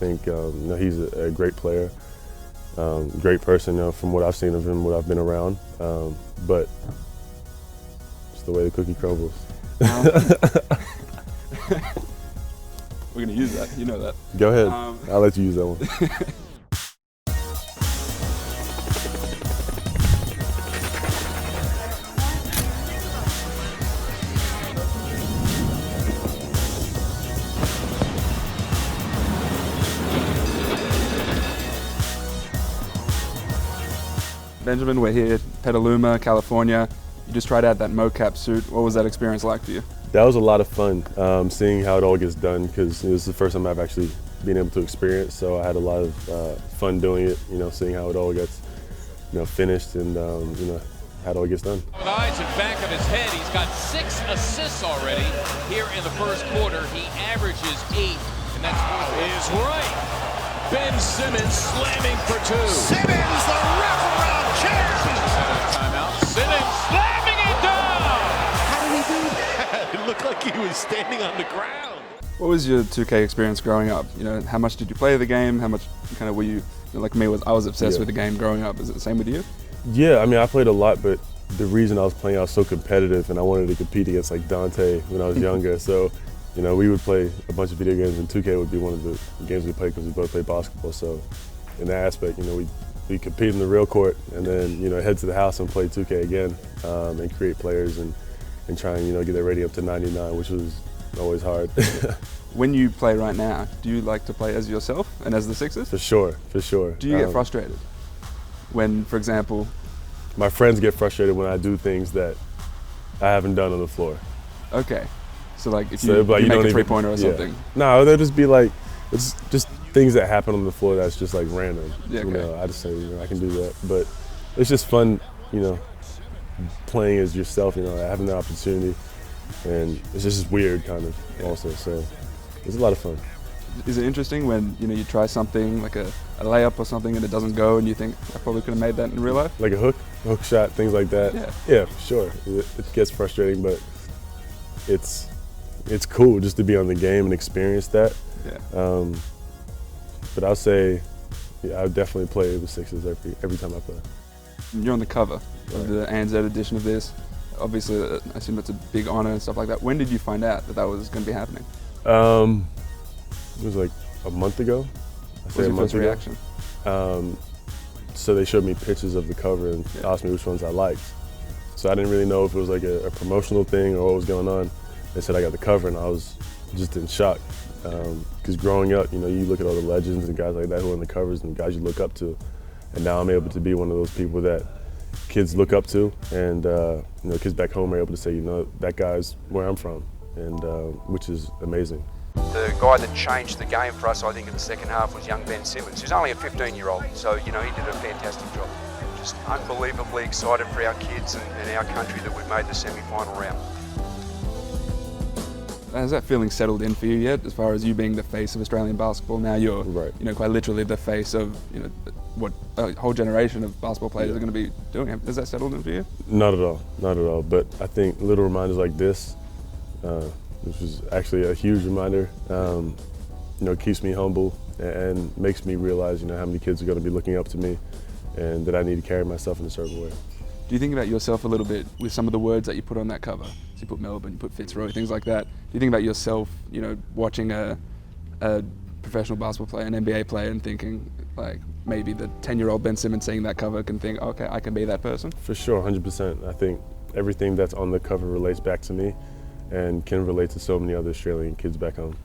think he's a great player, great person. From what I've seen of him, what I've been around, but it's the way the cookie crumbles. We're gonna use that. You know that. Go ahead. I'll let you use that one. Benjamin, we're here, Petaluma, California. You just tried out that mocap suit. What was that experience like for you? That was a lot of fun, seeing how it all gets done, because it was the first time I've actually been able to experience. So I had a lot of fun doing it. Seeing how it all gets, finished, and how it all gets done. With eyes in back of his head, he's got 6 assists already here in the first quarter. He averages 8, and that's is right. Ben Simmons slamming for 2. Simmons, the wraparound champ! Timeout. Simmons slamming it down! How did he do that? It looked like he was standing on the ground. What was your 2K experience growing up? How much did you play the game? How much kind of were you, like me, I was obsessed with the game growing up. Is it the same with you? Yeah, I mean, I played a lot, but the reason I was playing, I was so competitive, and I wanted to compete against like Dante when I was younger. So, we would play a bunch of video games, and 2K would be one of the games we played because we both played basketball. So, in that aspect, we compete in the real court, and then head to the house and play 2K again, and create players and try and get their rating up to 99, which was always hard. When you play right now, do you like to play as yourself and as the Sixers? For sure. Do you get frustrated when, for example, my friends get frustrated when I do things that I haven't done on the floor? Okay. So like if you make a three-pointer or something? No, they'll just be like, it's just things that happen on the floor that's just like random. Yeah, okay. I just say, I can do that. But it's just fun, playing as yourself, having the opportunity. And it's just weird kind of also. So it's a lot of fun. Is it interesting when, you try something like a layup or something and it doesn't go and you think, I probably could have made that in real life? Like a hook shot, things like that. Yeah, for sure. It gets frustrating, but it's cool just to be on the game and experience that. Yeah. But I'll say, I would definitely play with Sixers every time I play. You're on the cover of the ANZ edition of this. Obviously, I assume it's a big honor and stuff like that. When did you find out that was going to be happening? It was like a month ago. What was your first reaction? So they showed me pictures of the cover and asked me which ones I liked. So I didn't really know if it was like a promotional thing or what was going on. They said I got the cover, and I was just in shock. Because growing up, you look at all the legends and guys like that who are on the covers and guys you look up to. And now I'm able to be one of those people that kids look up to, and kids back home are able to say, that guy's where I'm from, and which is amazing. The guy that changed the game for us, I think, in the second half was young Ben Simmons, who's only a 15-year-old, so he did a fantastic job. Just unbelievably excited for our kids and our country that we've made the semi-final round. Has that feeling settled in for you yet, as far as you being the face of Australian basketball? Now you're, quite literally the face of, what a whole generation of basketball players are going to be doing. Has that settled in for you? Not at all. But I think little reminders like this, which was actually a huge reminder, keeps me humble and makes me realize, how many kids are going to be looking up to me, and that I need to carry myself in a certain way. Do you think about yourself a little bit with some of the words that you put on that cover? So you put Melbourne, you put Fitzroy, things like that. Do you think about yourself, watching a professional basketball player, an NBA player, and thinking, like, maybe the 10-year-old Ben Simmons seeing that cover can think, okay, I can be that person? For sure, 100%. I think everything that's on the cover relates back to me and can relate to so many other Australian kids back home.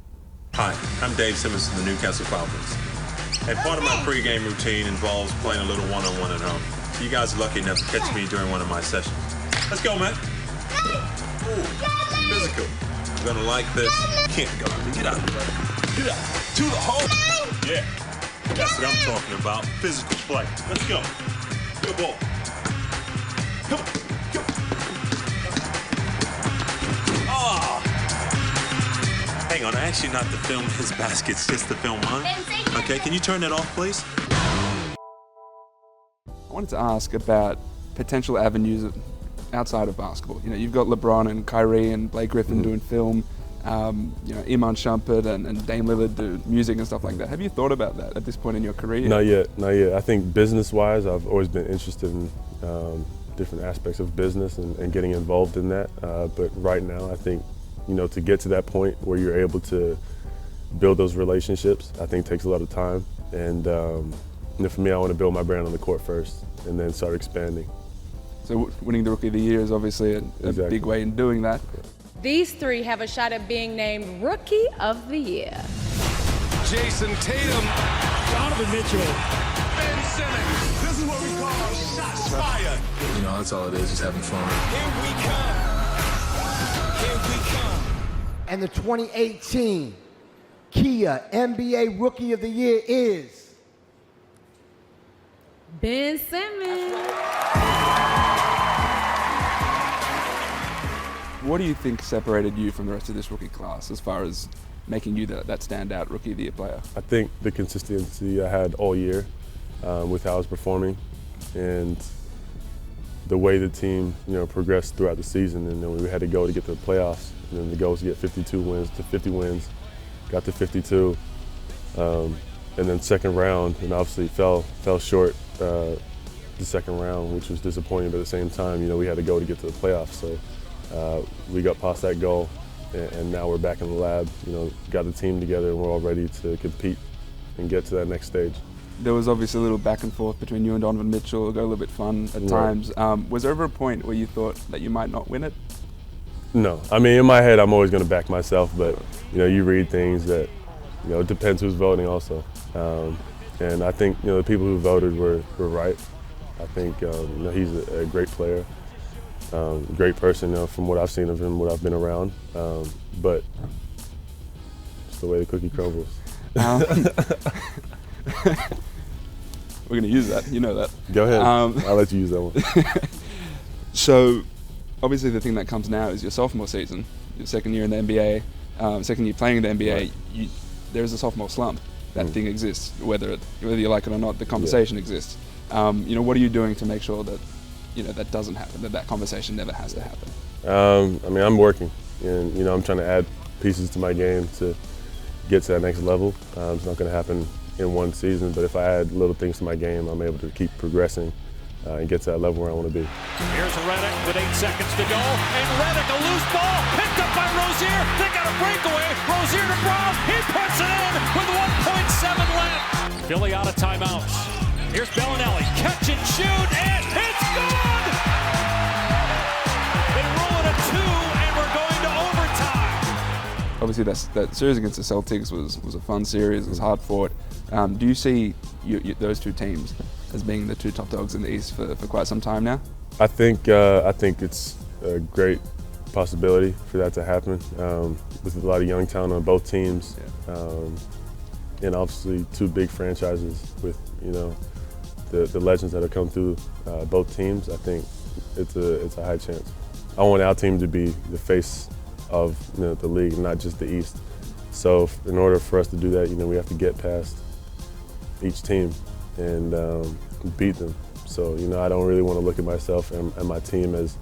Hi, I'm Dave Simmons from the Newcastle Falcons. And part of my pre-game routine involves playing a little one-on-one at home. So you guys are lucky enough to catch me during one of my sessions. Let's go, man. Ooh, physical. I'm gonna like this. Can't go. Get out. Get out. To the hole. Yeah. That's what I'm talking about. Physical play. Let's go. Good ball. Come on. Come on. Oh. Hang on. Actually, not to film his baskets, just to film mine. Okay, can you turn that off, please? I wanted to ask about potential avenues outside of basketball. You've got LeBron and Kyrie and Blake Griffin doing film. Iman Shumpert and Dame Lillard do music and stuff like that. Have you thought about that at this point in your career? Not yet. I think business-wise, I've always been interested in different aspects of business and getting involved in that. But right now, I think, to get to that point where you're able to build those relationships, I think takes a lot of time. And for me, I want to build my brand on the court first and then start expanding. So winning the Rookie of the Year is obviously a big way in doing that. These three have a shot at being named Rookie of the Year. Jason Tatum, Donovan Mitchell, Ben Simmons. This is what we call shots fired. That's all it is, just having fun. Here we come. And the 2018 Kia NBA Rookie of the Year is Ben Simmons. What do you think separated you from the rest of this rookie class as far as making you that standout Rookie of the Year player? I think the consistency I had all year with how I was performing and the way the team, progressed throughout the season. And then we had to go to get to the playoffs. And then the goal was to get 52 wins to 50 wins. Got to 52. And then second round, and obviously fell short the second round, which was disappointing. But at the same time, we had to go to get to the playoffs. So we got past that goal, and now we're back in the lab. Got the team together, and we're all ready to compete and get to that next stage. There was obviously a little back and forth between you and Donovan Mitchell. It got a little bit fun at times. Was there ever a point where you thought that you might not win it? No. In my head, I'm always going to back myself, but you read things that it depends who's voting also. And I think the people who voted were right. I think he's a great player. Great person, from what I've seen of him, what I've been around. But it's the way the cookie crumbles. We're going to use that, that. Go ahead. I'll let you use that one. So, obviously the thing that comes now is your sophomore season, your second year in the NBA, second year playing in the NBA. Right. There's a sophomore slump. That thing exists, whether you like it or not. The conversation exists. What are you doing to make sure that that doesn't happen, that conversation never has to happen? I'm working, and I'm trying to add pieces to my game to get to that next level. It's not going to happen in one season, but if I add little things to my game, I'm able to keep progressing and get to that level where I want to be. Here's Redick with 8 seconds to go, and Redick, a loose ball, picked up by Rozier. They got a breakaway. Rozier to Brown. He puts it in with 1.7 left. Philly out of timeouts. Here's Bellinelli, catch and shoot, and it's good! They roll it a 2, and we're going to overtime. Obviously, that series against the Celtics was a fun series. It was hard fought. Do you see those two teams as being the two top dogs in the East for quite some time now? I think it's a great possibility for that to happen with a lot of young talent on both teams, and obviously two big franchises with the legends that have come through both teams. I think it's a high chance. I want our team to be the face of the league, not just the East. So in order for us to do that, we have to get past each team and beat them. So I don't really want to look at myself and my team as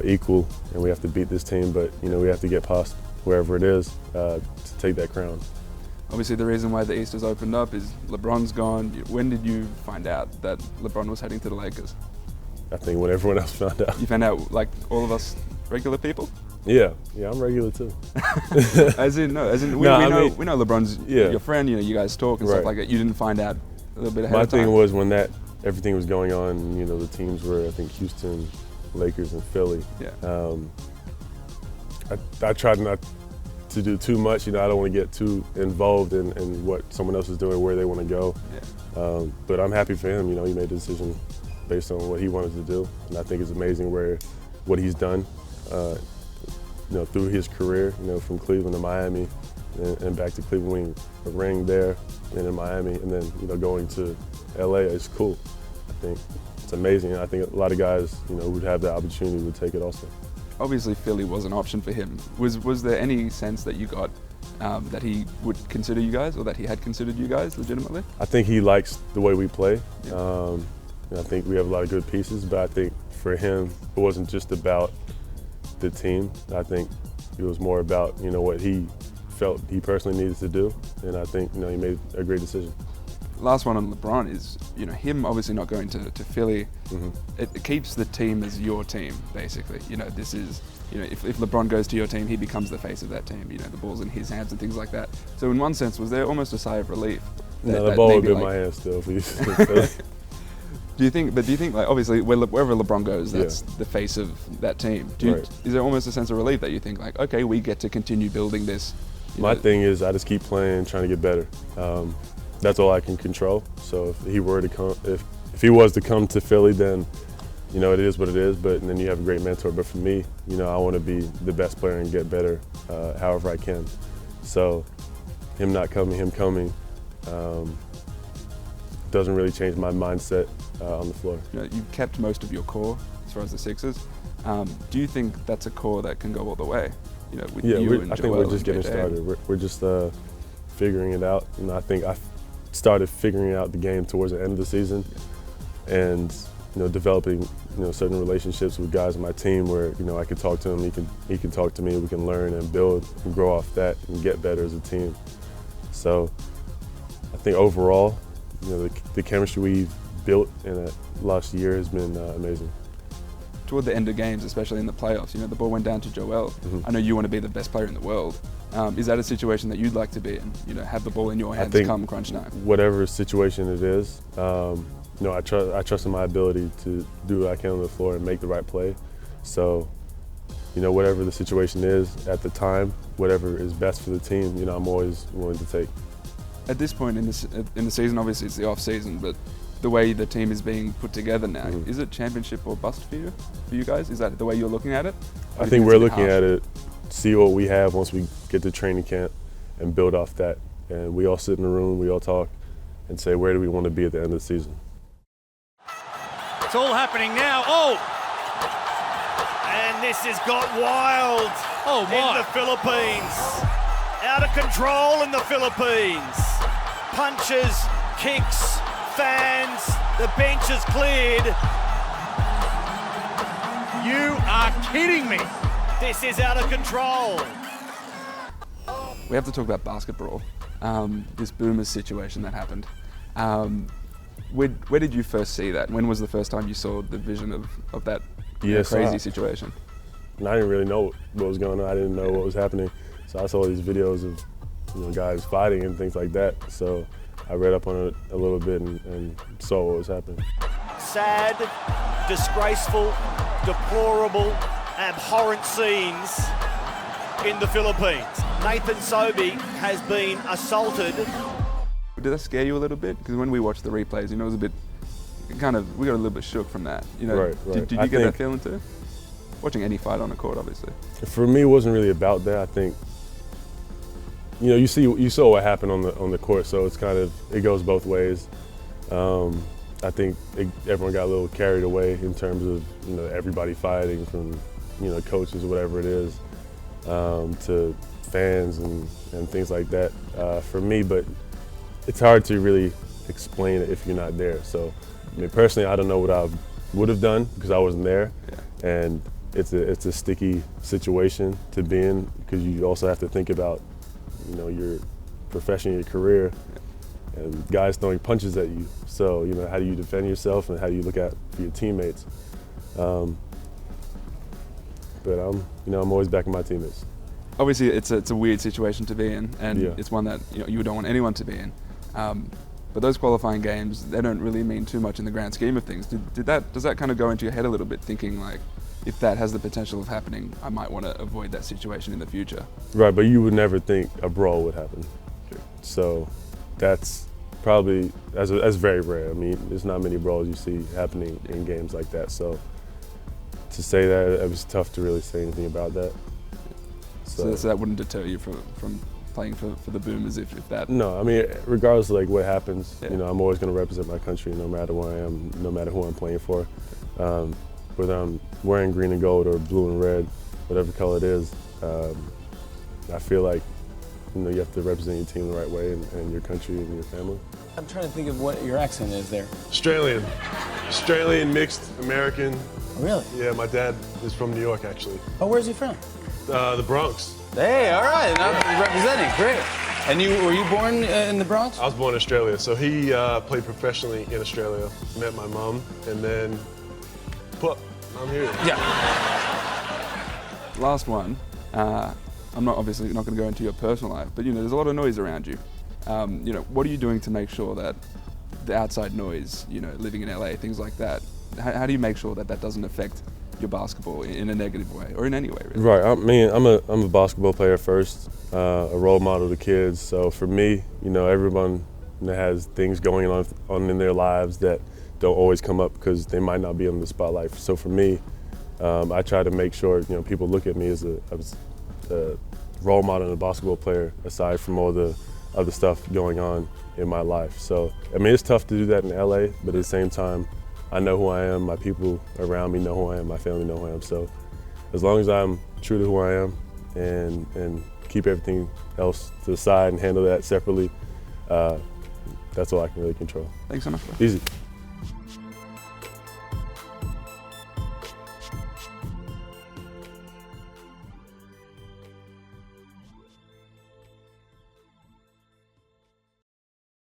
equal, and we have to beat this team, but we have to get past wherever it is to take that crown. Obviously, the reason why the East has opened up is LeBron's gone. When did you find out that LeBron was heading to the Lakers? I think when everyone else found out. You found out like all of us regular people? Yeah, I'm regular too. we know LeBron's your friend. You guys talk and stuff like that. You didn't find out a little bit ahead of time? My thing was when everything was going on. The teams were, I think, Houston, Lakers, and Philly. Yeah. I tried not to do too much. I don't want to get too involved in what someone else is doing, where they want to go. Yeah. But I'm happy for him. He made a decision based on what he wanted to do, and I think it's amazing what he's done. Through his career, from Cleveland to Miami, and back to Cleveland, winning a ring there, and in Miami, and then going to LA. It's cool. I think it's amazing. And I think a lot of guys, would have the opportunity would take it also. Obviously, Philly was an option for him. Was there any sense that you got that he would consider you guys, or that he had considered you guys legitimately? I think he likes the way we play. Yeah. I think we have a lot of good pieces, but I think for him, it wasn't just about the team. I think It was more about, you know, what he felt he personally needed to do, and I think, you know, he made a great decision. Last one on LeBron is, you know, him obviously not going to Philly. It keeps the team as your team, basically. You know, this is, you know, if LeBron goes to your team, he becomes the face of that team. You know, the ball's in his hands and things like that. So in one sense, was there almost a sigh of relief? No, the ball would be in my hands still. If we Philly. Do you think, like, obviously, wherever LeBron goes, that's the face of that team. Is there almost a sense of relief that you think, like, okay, we get to continue building this? My thing is I just keep playing, trying to get better. That's all I can control. So if he were to come, if he was to come to Philly, then, you know, it is what it is. But then you have a great mentor. But for me, you know, I want to be the best player and get better, however I can. So him not coming, him coming, doesn't really change my mindset on the floor. You know, you've kept most of your core as far as the Sixers. Do you think that's a core that can go all the way? You know, with you and I think we're just getting started. We're just figuring it out. You know, I think I started figuring out the game towards the end of the season, and, you know, developing, you know, certain relationships with guys on my team where, you know, I can talk to him, he can talk to me, we can learn and build and grow off that and get better as a team. So I think overall, you know, the chemistry we've built in the last year has been amazing. Toward the end of games, especially in the playoffs, you know, the ball went down to Joel. I know you want to be the best player in the world. Is that a situation that you'd like to be in? You know, have the ball in your hands come crunch time? Whatever situation it is, you know, I trust in my ability to do what I can on the floor and make the right play. So, you know, whatever the situation is at the time, whatever is best for the team, you know, I'm always willing to take. At this point in the season, obviously it's the off season, but the way the team is being put together now, is it championship or bust for you guys? Is that the way you're looking at it? I think we're looking at it, see what we have once we get to training camp and build off that. And we all sit in a room, we all talk and say, where do we want to be at the end of the season? It's all happening now. Oh! And this has got wild in the Philippines. Out of control in the Philippines. Punches, kicks, fans, the bench is cleared. You are kidding me. This is out of control. We have to talk about basketball. This Boomers situation that happened. Where did you first see that? When was the first time you saw the vision of that crazy situation? And I didn't really know what was going on. I didn't know what was happening. So I saw these videos of, you know, guys fighting and things like that. So I read up on it a little bit and saw what was happening. Sad, disgraceful, deplorable, abhorrent scenes in the Philippines. Nathan Sobey has been assaulted. Did that scare you a little bit? Because when we watched the replays, you know, it was a bit, we got a little bit shook from that. You know, right. Did you get that feeling too? Watching any fight on the court, obviously. For me, it wasn't really about that. I think, you know, you saw what happened on the court, so it's kind of, it goes both ways. I think everyone got a little carried away in terms of, you know, everybody fighting, from, you know, coaches, whatever it is, to fans and things like that. For me, but it's hard to really explain it if you're not there. So, I mean, personally, I don't know what I would have done because I wasn't there, and it's a sticky situation to be in because you also have to think about, you know, your profession, your career, and guys throwing punches at you. So, you know, how do you defend yourself and how do you look out for your teammates? But I'm always backing my teammates. Obviously, it's a weird situation to be in, and it's one that, you know, you don't want anyone to be in. But those qualifying games, they don't really mean too much in the grand scheme of things. Does that kind of go into your head a little bit, thinking like, if that has the potential of happening, I might want to avoid that situation in the future? Right, but you would never think a brawl would happen. True. So that's probably, that's very rare. I mean, there's not many brawls you see happening in games like that. So to say that, it was tough to really say anything about that. So that wouldn't deter you from playing for the Boomers if that? No, I mean, regardless of like what happens, you know, I'm always going to represent my country no matter where I am, no matter who I'm playing for. Whether I'm wearing green and gold or blue and red, whatever color it is, I feel like, you know, you have to represent your team the right way and your country and your family. I'm trying to think of what your accent is there. Australian, mixed, American. Oh, really? Yeah, my dad is from New York, actually. Oh, where's he from? The Bronx. Hey, all right, now representing, great. And were you born in the Bronx? I was born in Australia, so he played professionally in Australia. Met my mom, and then, I'm here. Yeah. Last one. I'm obviously not going to go into your personal life, but there's a lot of noise around you. What are you doing to make sure that the outside noise, living in LA, things like that, how do you make sure that that doesn't affect your basketball in a negative way or in any way, really? Right. I'm a basketball player first, a role model to kids. So for me, everyone has things going on in their lives that don't always come up because they might not be in the spotlight. So for me, I try to make sure people look at me as a role model and a basketball player, aside from all the other stuff going on in my life. So it's tough to do that in LA, but at the same time, I know who I am, my people around me know who I am, my family know who I am. So as long as I'm true to who I am and keep everything else to the side and handle that separately, that's all I can really control. Thanks so much. Easy.